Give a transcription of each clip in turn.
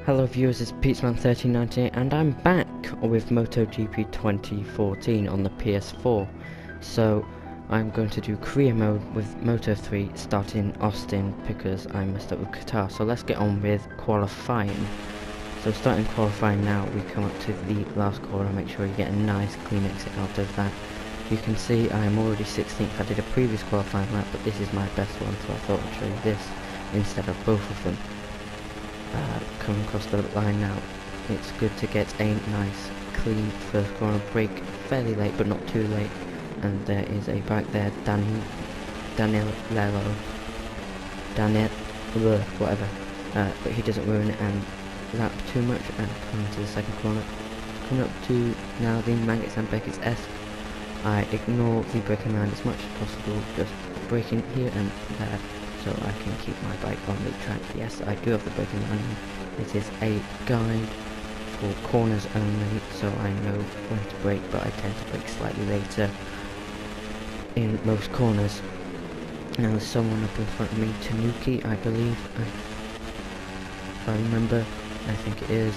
Hello viewers, it's Peatsman1398 and I'm back with MotoGP 2014 on the PS4. So I'm going to do career mode with Moto3 starting Austin because I messed up with Qatar. So let's get on with qualifying. So starting qualifying now, we come up to the last corner. Make sure you get a nice clean exit out of that. You can see I'm already 16th. I did a previous qualifying lap, but this is my best one, so I thought I'd show you this instead of both of them. Coming across the line now, it's good to get a nice clean first corner, brake fairly late but not too late, and there is a bike there, Daniel, whatever, but he doesn't ruin it and lap too much, and coming to the second corner, coming up to now the Mangots and Beckett's S. I ignore the braking line as much as possible, just braking here and there, so I can keep my bike on the track. Yes, I do have the braking line. It is a guide for corners only, so I know when to brake, but I tend to brake slightly later in most corners. Now there's someone up in front of me, Tanuki, I believe, if I remember, I think it is.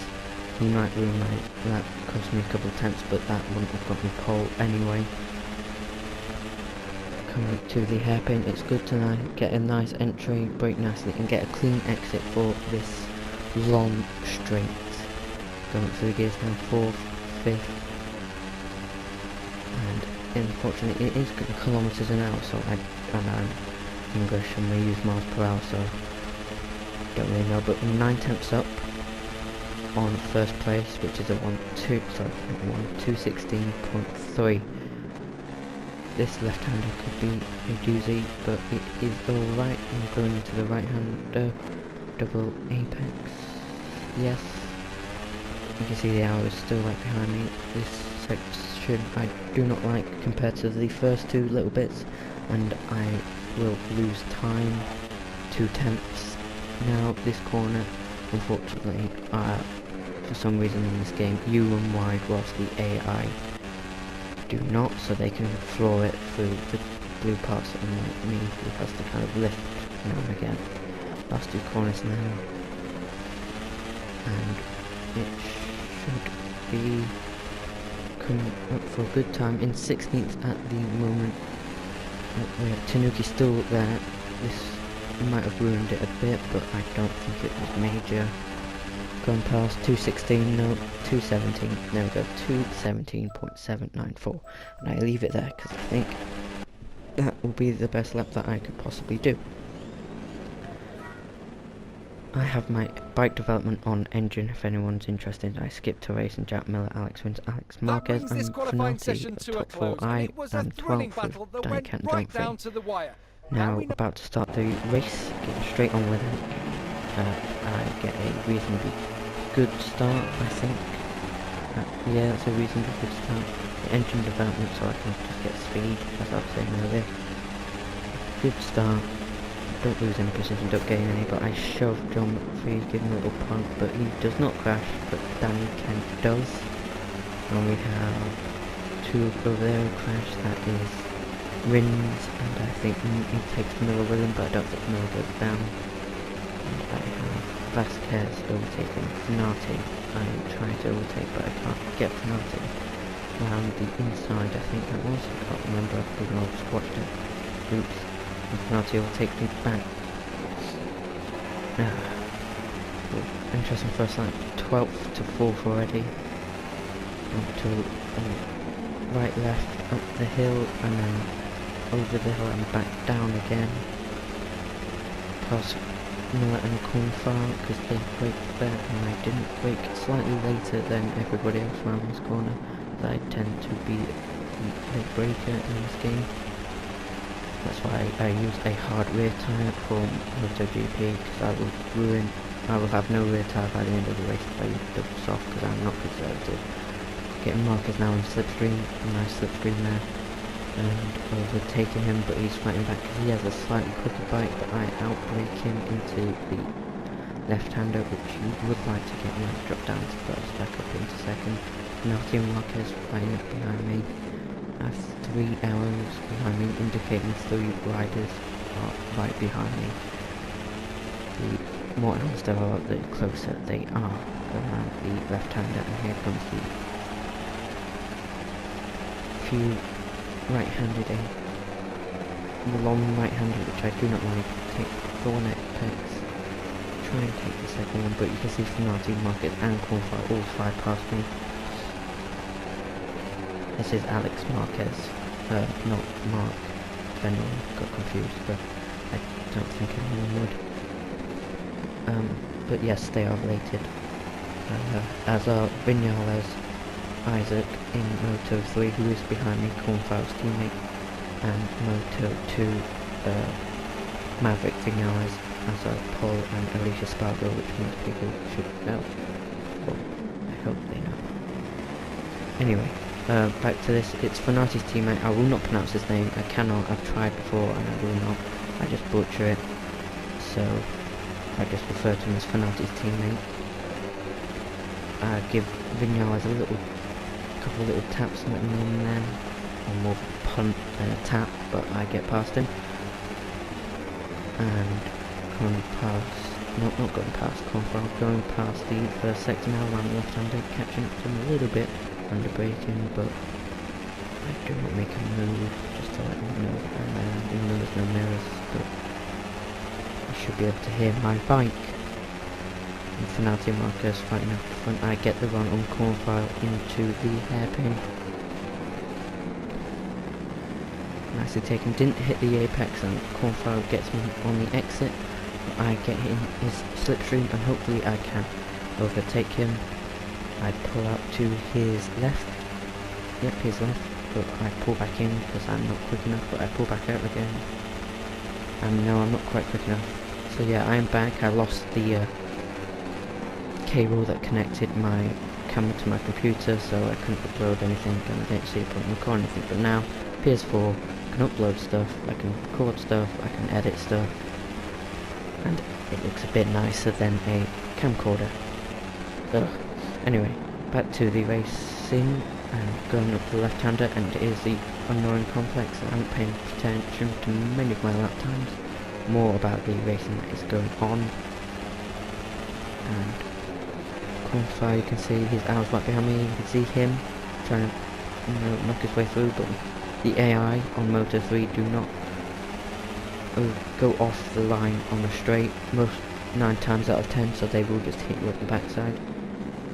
He might ruin my lap, cost me a couple of tenths, but that wouldn't have got me pole anyway. Coming up to the hairpin, it's good to get a nice entry, brake nicely, and get a clean exit for this long straight. Going through the gears now, 4th, 5th, and unfortunately it is kilometers an hour, so I'm English and we use miles per hour, so don't really know, but 9 tenths up on first place, which is a 216.3. This left-hander could be a doozy, but it is alright. I'm going into the right-hander, double apex. Yes, you can see the arrow is still right behind me. This section I do not like compared to the first two little bits, and I will lose time, 2 tenths. Now this corner, unfortunately, for some reason in this game, you run wide whilst the AI do not, so they can floor it through the blue parts, unlike me, who has to kind of lift now and again. Last 2 corners now, and it should be coming up for a good time in 16th at the moment. We have Tanuki still there. This might have ruined it a bit, but I don't think it was major. Going past 216, no, 217, there we go, 217.794, and I leave it there because I think that will be the best lap that I could possibly do. I have my bike development on engine if anyone's interested. I skipped to race and Jack Miller, Alex Wins, Alex Marquez, and Finati top 4. I am 12th with Diecant Don't Think. Now about to start the race, getting straight on with it. I get a reasonably good start, I think. Yeah, that's a reasonably good start. The engine development, so I can just get speed, as I was saying earlier. Good start. Don't lose any precision, don't gain any, but I shove John McPhee, give him a little punt, but he does not crash, but Danny Kent does. And we have 2 over there who crash, that is Rins, and I think he takes Miller with him, but I don't think Miller goes down. And I have Vasquez overtaking Finati. I am trying to overtake, but I can't get Finati around the inside, I think that was. I can't remember, even though I just watched it. Oops. And Finati overtakes me back. Interesting first lap. 12th to 4th already. Up to right, left, up the hill, and then over the hill and back down again. Past Miller and Cornfar because they braked there and I didn't brake slightly later than everybody else around this corner. But I tend to be a breaker in this game. That's why I use a hard rear tyre for MotoGP, because I will have no rear tyre by the end of the race if I use double soft, because I'm not conservative. Getting Marquez now in slipstream, a nice slipstream there. And overtaking him, but he's fighting back because he has a slightly quicker bike, but I outbrake him into the left-hander, which you would like to get him drop down to first, back up into second. Finati and Marquez flying up behind me. I have 3 arrows behind me, indicating 3 riders are right behind me. The more hours there are, the closer they are around the left-hander, and here comes the few right-handed in. The long right-hander, which I do not like, take the one apex, try and take the second one, but you can see Fenati, Marquez and Cornfire all fly past me. This is Alex Marquez, not Mark, if anyone got confused, but I don't think anyone would. But yes, they are related, as are Vinales, Isaac in Moto3, who is behind me, Cornfire's teammate, and Moto2, Maverick Vinales, as are Paul and Alicia Spargo, which most people should know. Well, I hope they know. Anyway, back to this. It's Fenati's teammate. I will not pronounce his name. I cannot. I've tried before and I will not. I just butcher it. So I just refer to him as Fenati's teammate. I give Vinales a couple of little taps now and then, or more of a punt than a tap, but I get past him. And going past Cornfire, going past the first sector now around the left-hander, catching up to him a little bit, under braking, but I do not make a move, just to let him know that I'm there, even though there's no mirrors, but I should be able to hear my bike. And Fenati and Marquez fighting up front. I get the run on Cornfire into the hairpin. Nicely taken, didn't hit the apex, and Cornfire gets me on the exit. But I get in his slipstream and hopefully I can overtake him. I pull out to his left. Yep, his left. But I pull back in because I'm not quick enough, but I pull back out again. And no, I'm not quite quick enough. So yeah, I am back. I lost the cable that connected my camera to my computer, so I couldn't upload anything, and I didn't see a point in recording anything. But now, PS4, I can upload stuff, I can record stuff, I can edit stuff, and it looks a bit nicer than a camcorder. Ugh. Anyway, back to the racing, and going up the left-hander, and it is the annoying complex. I haven't paid attention to many of my lap times, more about the racing that is going on. And Cornfire, you can see his arms right behind me, you can see him trying to knock his way through, but the AI on Moto3 do not go off the line on the straight, most 9 times out of 10, so they will just hit you at the backside.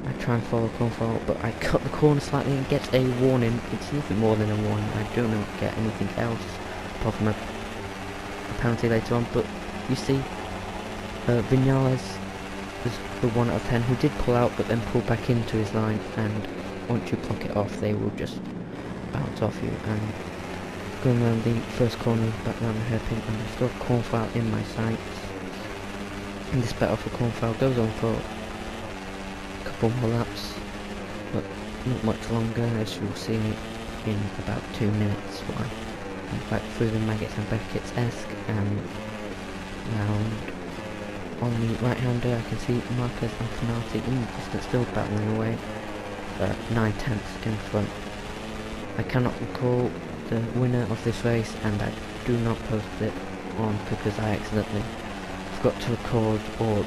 I try and follow Cornfire, but I cut the corner slightly and get a warning. It's nothing more than a warning. I do not get anything else apart from a penalty later on. But you see, Vinales is the 1 out of 10 who did pull out, but then pull back into his line. And once you block it off, they will just bounce off you. And going around the first corner, back around the hairpin, and I've got Cornfire in my sights. And this battle for Cornfire goes on for couple more laps, but not much longer, as you'll see in about 2 minutes. While I'm back through the Maggots and Beckett's-esque, and round on the right-hander. I can see Marquez and Fenati in the distance, still battling away, 9/10 in front. I cannot recall the winner of this race, and I do not post it on because I accidentally forgot to record or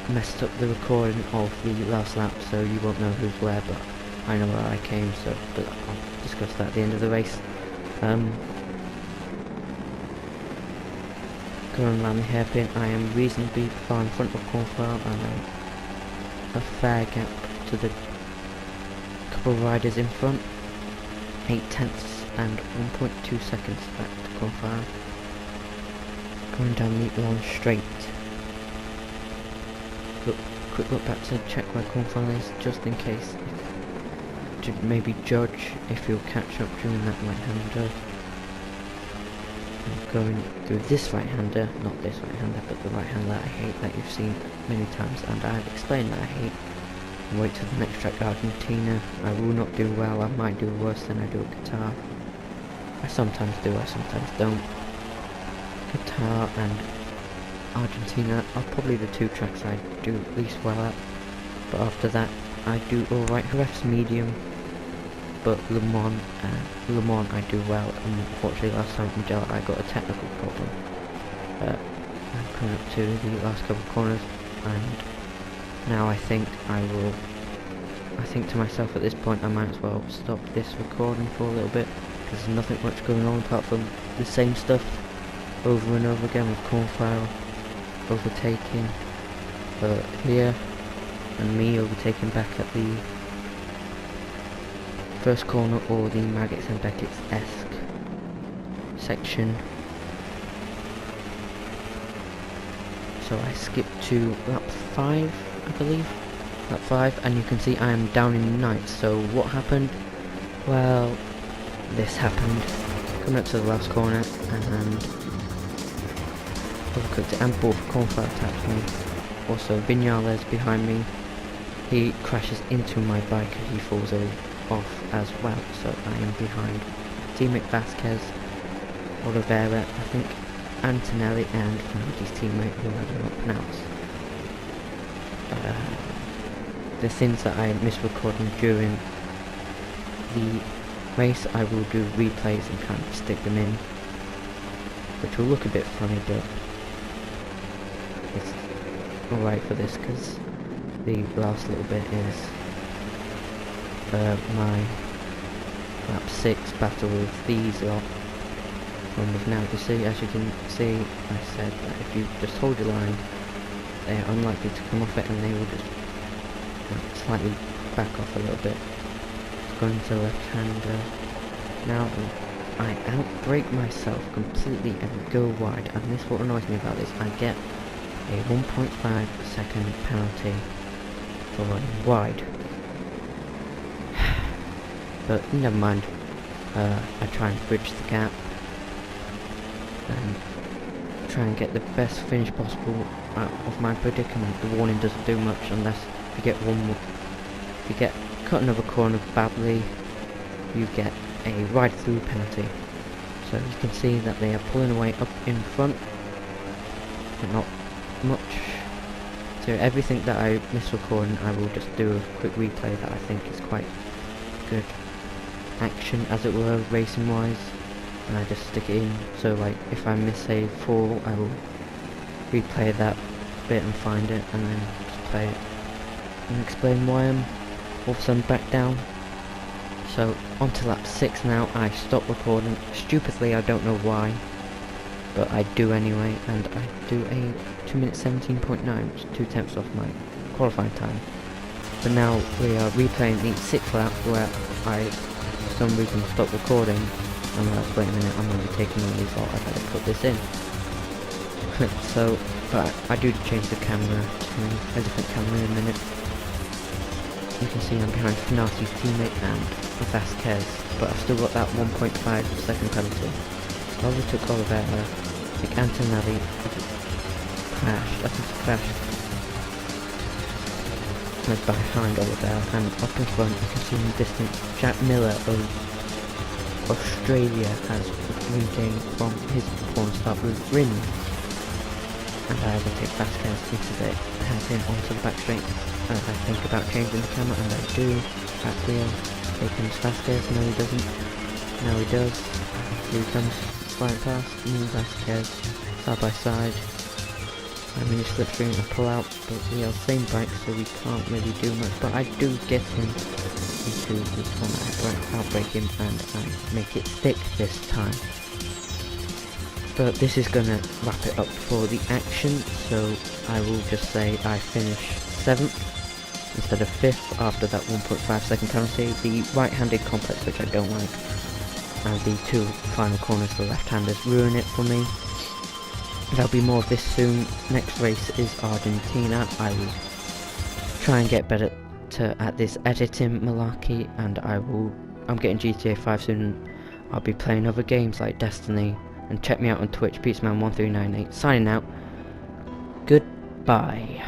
messed up the recording of the last lap, so you won't know who's where, but I know where I came, so but I'll discuss that at the end of the race. Going around the hairpin, I am reasonably far in front of Cornfire, and I'm a fair gap to the couple of riders in front, 8/10 and 1.2 seconds back to Cornfire. Going down the long straight. Quick look back to check where Cornfire is, just in case, to maybe judge if you'll catch up during that right-hander. I'm going through this right-hander, not this right-hander, but the right-hander I hate, that you've seen many times, and I've explained that I hate. And wait till the next track, Argentina. I will not do well, I might do worse than I do at Qatar. I sometimes do, I sometimes don't. Qatar and Argentina are probably the 2 tracks I do least well at, but after that I do alright. Jerez medium, but Le Mans I do well, and unfortunately last time in Jeddah I got a technical problem. I'm coming up to the last couple of corners. and now I think to myself at this point I might as well stop this recording for a little bit, because there's nothing much going on apart from the same stuff over and over again, with Cornflower overtaking here, and me overtaking back at the first corner, or the Maggots and Beckett's-esque section. So I skipped to lap 5, I believe. Lap 5, and you can see I am down in ninth. So what happened? Well, this happened. Coming up to the last corner, and overcooked it, and both Cornflower attacked me. Also, Vignales behind me. He crashes into my bike and he falls off as well. So I am behind teammate Vasquez, Oliveira, I think Antonelli, and Fernandes' teammate, who I do not pronounce. The things that I missed recording during the race, I will do replays and kind of stick them in, which will look a bit funny, but it's alright for this, because the last little bit is my lap 6 battle with these lot. Now you see, as you can see, I said that if you just hold your line, they are unlikely to come off it, and they will just slightly back off a little bit. It's going to left-hander. Now I outbrake myself completely and go wide, and this what annoys me about this, I get a 1.5 second penalty for running wide. But never mind, I try and bridge the gap and try and get the best finish possible out of my predicament. The warning doesn't do much unless if you get cut another corner badly, you get a ride through penalty. So you can see that they are pulling away up in front, but not much. So everything that I miss recording, I will just do a quick replay that I think is quite good action, as it were, racing wise, and I just stick it in. So like if I miss a fall, I will replay that bit and find it, and then just play it and explain why I'm all of a sudden back down. So on to lap 6 now. I stop recording stupidly, I don't know why, but I do anyway, and I do a 2 minute 17.9, which is 2 tenths off my qualifying time. But now we are replaying the 6th lap, where I for some reason stopped recording, and I was, wait a minute, I'm going to be taking all these out, I better put this in. So, but I do change the camera to a different camera in a minute. You can see I'm behind Fernandes' teammate and Vasquez, but I've still got that 1.5 second penalty. I overtook Oliveira. I think Antonelli crashed. I think he crashed. I was behind Oliveira, and up in front you can see in the distance Jack Miller of Australia has regained from his corner start with Rin. And I overtake Vasquez into the hairpin onto the back straight. As I think about changing the camera, and I do. Back wheel, here comes Vasquez. No, he doesn't. No, he does. Here he comes, flying past. Me and Vasquez, side by side. I mean, slipstream and pull out, but we are the same bike, so we can't really do much. But I do get him into this one. I outbrake him, and I make it stick this time. But this is gonna wrap it up for the action, so I will just say I finished 7th instead of 5th after that 1.5 second penalty. The right-handed complex, which I don't like, and the 2 final corners, the left-handers, ruin it for me. There'll be more of this soon. Next race is Argentina. I will try and get better at this editing malarkey, and I'm getting GTA 5 soon. I'll be playing other games like Destiny. And check me out on Twitch, Beatsman1398. Signing out. Goodbye.